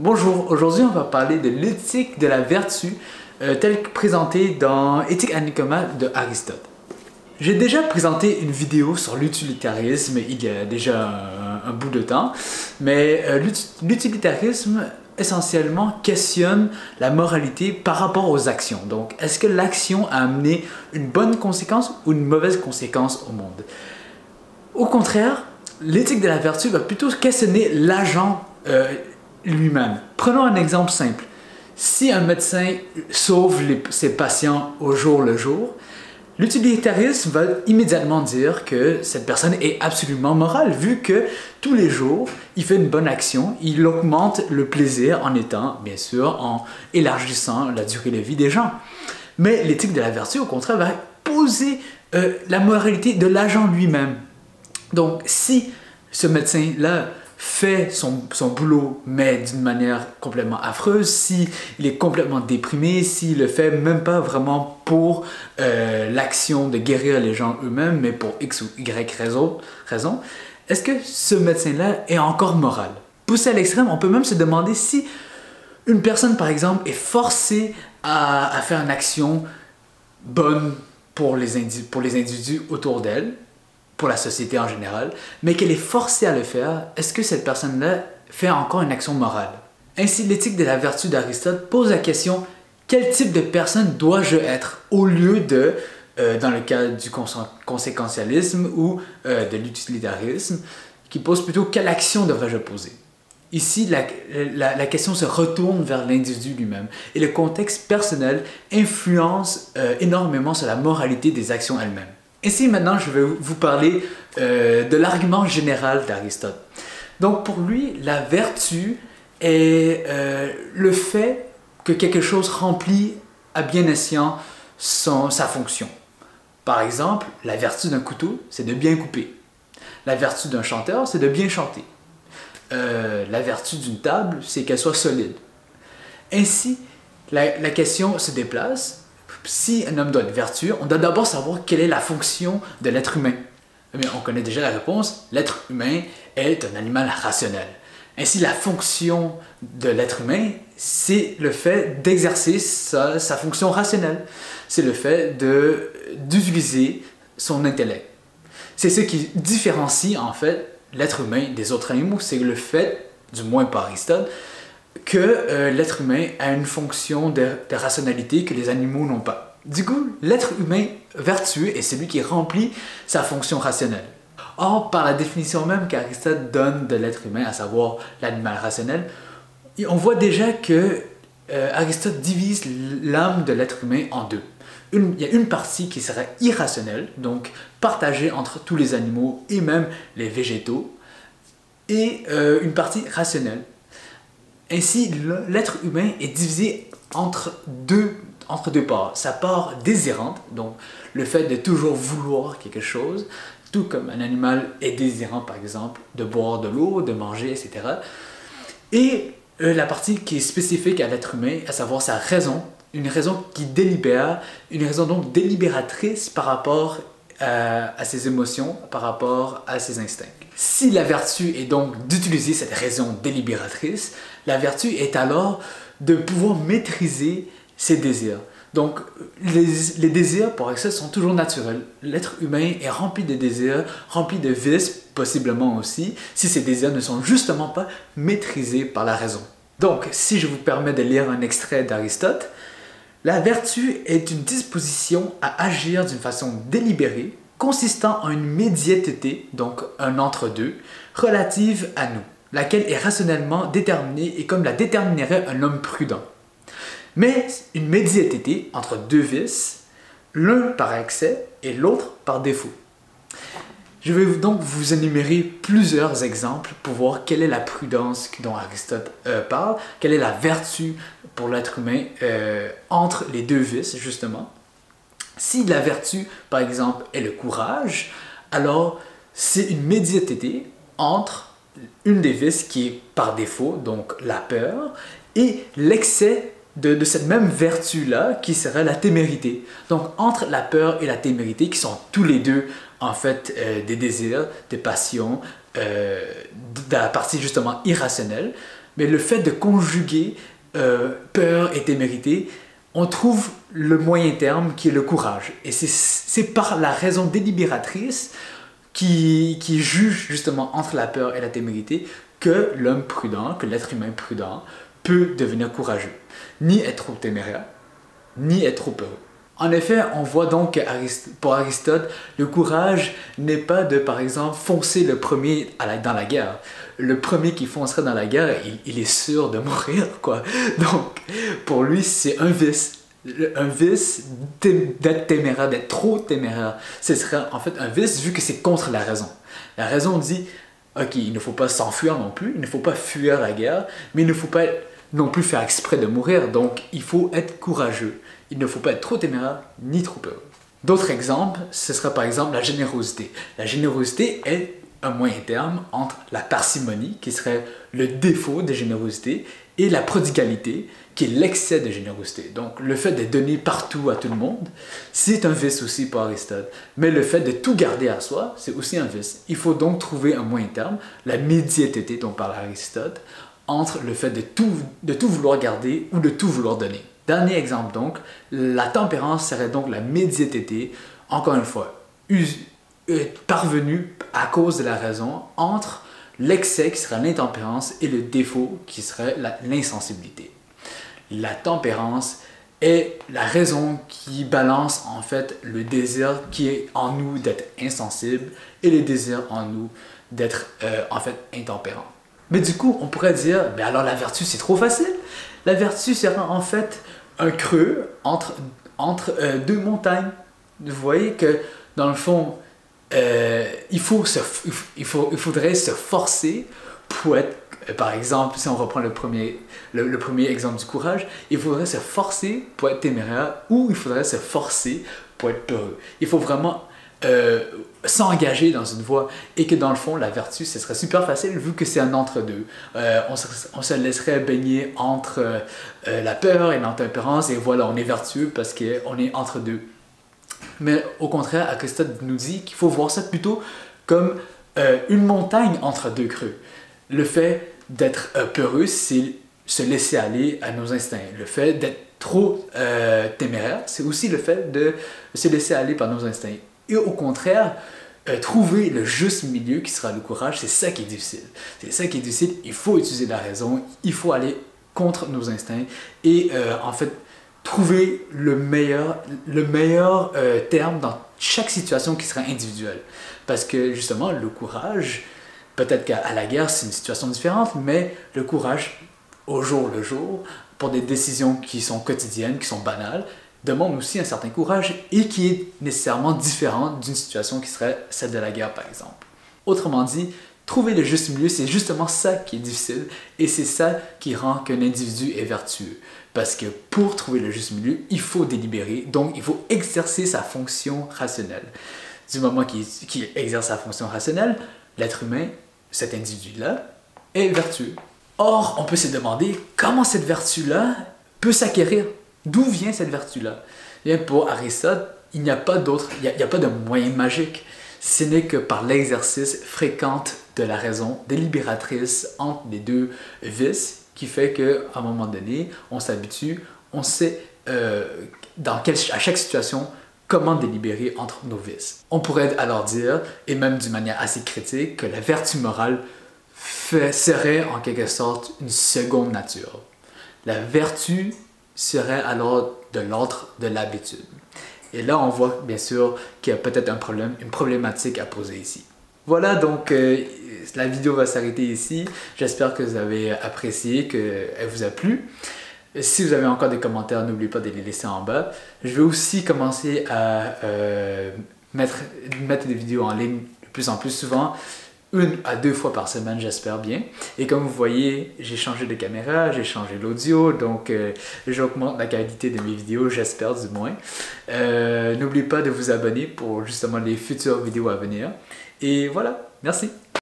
Bonjour, aujourd'hui on va parler de l'éthique de la vertu telle que présentée dans Éthique à Nicoma de Aristote. J'ai déjà présenté une vidéo sur l'utilitarisme il y a déjà un bout de temps, mais l'utilitarisme essentiellement questionne la moralité par rapport aux actions. Donc, est-ce que l'action a amené une bonne conséquence ou une mauvaise conséquence au monde? Au contraire, l'éthique de la vertu va plutôt questionner l'agent lui-même. Prenons un exemple simple. Si un médecin sauve ses patients au jour le jour, l'utilitarisme va immédiatement dire que cette personne est absolument morale, vu que tous les jours, il fait une bonne action, il augmente le plaisir en étant, bien sûr, en élargissant la durée de vie des gens. Mais l'éthique de la vertu, au contraire, va poser la moralité de l'agent lui-même. Donc, si ce médecin-là fait son boulot, mais d'une manière complètement affreuse, s'il est complètement déprimé, s'il le fait même pas vraiment pour l'action de guérir les gens eux-mêmes, mais pour X ou Y raison, est-ce que ce médecin-là est encore moral? Poussé à l'extrême, on peut même se demander si une personne, par exemple, est forcée à faire une action bonne pour les individus autour d'elle, pour la société en général, mais qu'elle est forcée à le faire, est-ce que cette personne-là fait encore une action morale? Ainsi, l'éthique de la vertu d'Aristote pose la question « Quel type de personne dois-je être ?» au lieu de, dans le cas du conséquentialisme ou de l'utilitarisme, qui pose plutôt « Quelle action devrais-je poser ?» Ici, la question se retourne vers l'individu lui-même et le contexte personnel influence énormément sur la moralité des actions elles-mêmes. Ici, maintenant, je vais vous parler de l'argument général d'Aristote. Donc, pour lui, la vertu est le fait que quelque chose remplit à bien escient sa fonction. Par exemple, la vertu d'un couteau, c'est de bien couper. La vertu d'un chanteur, c'est de bien chanter. La vertu d'une table, c'est qu'elle soit solide. Ainsi, la question se déplace. Si un homme doit être vertueux, on doit d'abord savoir quelle est la fonction de l'être humain. Mais on connaît déjà la réponse, l'être humain est un animal rationnel. Ainsi, la fonction de l'être humain, c'est le fait d'exercer sa fonction rationnelle. C'est le fait d'utiliser son intellect. C'est ce qui différencie en fait l'être humain des autres animaux, c'est le fait, du moins par Aristote, que l'être humain a une fonction de rationalité que les animaux n'ont pas. Du coup, l'être humain vertueux est celui qui remplit sa fonction rationnelle. Or, par la définition même qu'Aristote donne de l'être humain, à savoir l'animal rationnel, on voit déjà que Aristote divise l'âme de l'être humain en deux. Il y a une partie qui serait irrationnelle, donc partagée entre tous les animaux et même les végétaux, et une partie rationnelle. Ainsi, l'être humain est divisé entre deux parts. Sa part désirante, donc le fait de toujours vouloir quelque chose, tout comme un animal est désirant, par exemple, de boire de l'eau, de manger, etc. Et la partie qui est spécifique à l'être humain, à savoir sa raison, une raison qui délibère, une raison donc délibératrice par rapport à ses émotions, par rapport à ses instincts. Si la vertu est donc d'utiliser cette raison délibératrice, la vertu est alors de pouvoir maîtriser ses désirs. Donc, les désirs, pour Aristote, sont toujours naturels. L'être humain est rempli de désirs, rempli de vices, possiblement aussi, si ces désirs ne sont justement pas maîtrisés par la raison. Donc, si je vous permets de lire un extrait d'Aristote, la vertu est une disposition à agir d'une façon délibérée, consistant en une médiateté, donc un entre-deux, relative à nous, laquelle est rationnellement déterminée et comme la déterminerait un homme prudent. Mais une médiateté entre deux vices, l'un par excès et l'autre par défaut. Je vais donc vous énumérer plusieurs exemples pour voir quelle est la prudence dont Aristote parle, quelle est la vertu pour l'être humain entre les deux vices, justement. Si la vertu, par exemple, est le courage, alors c'est une médiateté entre une des vices qui est par défaut, donc la peur, et l'excès de cette même vertu-là qui serait la témérité. Donc entre la peur et la témérité, qui sont tous les deux en fait des désirs, des passions, de la partie justement irrationnelle, Mais le fait de conjuguer peur et témérité, on trouve le moyen terme qui est le courage. Et c'est par la raison délibératrice qui juge justement entre la peur et la témérité que l'homme prudent, que l'être humain prudent peut devenir courageux. Ni être trop téméraire, ni être trop peureux. En effet, on voit donc que pour Aristote, le courage n'est pas de, par exemple, foncer le premier dans la guerre. Le premier qui foncerait dans la guerre, il est sûr de mourir, quoi. Donc, pour lui, c'est un vice. Un vice d'être téméraire, d'être trop téméraire. Ce serait en fait un vice vu que c'est contre la raison. La raison dit, ok, il ne faut pas s'enfuir non plus, il ne faut pas fuir la guerre, mais il ne faut pas non plus faire exprès de mourir, donc il faut être courageux. Il ne faut pas être trop téméraire ni trop peureux. D'autres exemples, ce serait par exemple la générosité. La générosité est un moyen terme entre la parcimonie, qui serait le défaut de générosité, et la prodigalité, qui est l'excès de générosité. Donc le fait de donner partout à tout le monde, c'est un vice aussi pour Aristote. Mais le fait de tout garder à soi, c'est aussi un vice. Il faut donc trouver un moyen terme, la médiété dont parle Aristote, entre le fait de tout vouloir garder ou de tout vouloir donner. Dernier exemple donc, la tempérance serait donc la médiété, encore une fois, parvenue à cause de la raison entre l'excès qui serait l'intempérance et le défaut qui serait l'insensibilité. La tempérance est la raison qui balance en fait le désir qui est en nous d'être insensible et le désir en nous d'être en fait intempérant. Mais du coup, on pourrait dire, ben alors la vertu c'est trop facile. La vertu serait en fait un creux entre deux montagnes. Vous voyez que dans le fond, il faudrait se forcer pour être, par exemple, si on reprend le premier exemple du courage, il faudrait se forcer pour être téméraire ou il faudrait se forcer pour être peureux. Il faut vraiment s'engager dans une voie et que dans le fond, la vertu, ce serait super facile vu que c'est un entre-deux. On se laisserait baigner entre la peur et l'intempérance et voilà, on est vertueux parce qu'on est entre deux. Mais au contraire, Aristote nous dit qu'il faut voir ça plutôt comme une montagne entre deux creux. Le fait d'être peureux, c'est se laisser aller à nos instincts. Le fait d'être trop téméraire, c'est aussi le fait de se laisser aller par nos instincts. Et au contraire, trouver le juste milieu qui sera le courage, c'est ça qui est difficile. C'est ça qui est difficile, il faut utiliser la raison, il faut aller contre nos instincts et en fait trouver le meilleur terme dans chaque situation qui sera individuelle. Parce que justement, le courage, peut-être qu'à la guerre c'est une situation différente, mais le courage au jour le jour, pour des décisions qui sont quotidiennes, qui sont banales, demande aussi un certain courage et qui est nécessairement différente d'une situation qui serait celle de la guerre par exemple. Autrement dit, trouver le juste milieu, c'est justement ça qui est difficile et c'est ça qui rend qu'un individu est vertueux. Parce que pour trouver le juste milieu, il faut délibérer, donc il faut exercer sa fonction rationnelle. Du moment qu'il exerce sa fonction rationnelle, l'être humain, cet individu-là, est vertueux. Or, on peut se demander comment cette vertu-là peut s'acquérir. D'où vient cette vertu-là? Bien, pour Aristote, il n'y a pas de moyen magique. Ce n'est que par l'exercice fréquent de la raison délibératrice entre les deux vices qui fait qu'à un moment donné, on s'habitue, on sait à chaque situation comment délibérer entre nos vices. On pourrait alors dire, et même d'une manière assez critique, que la vertu morale serait en quelque sorte une seconde nature. La vertu serait alors de l'ordre de l'habitude. Et là, on voit bien sûr qu'il y a peut-être une problématique à poser ici. Voilà, donc la vidéo va s'arrêter ici. J'espère que vous avez apprécié, qu'elle vous a plu. Si vous avez encore des commentaires, n'oubliez pas de les laisser en bas. Je vais aussi commencer à mettre des vidéos en ligne de plus en plus souvent. 1 à 2 fois par semaine, j'espère bien. Et comme vous voyez, j'ai changé de caméra, j'ai changé l'audio, donc j'augmente la qualité de mes vidéos, j'espère du moins. N'oubliez pas de vous abonner pour justement les futures vidéos à venir. Et voilà, merci.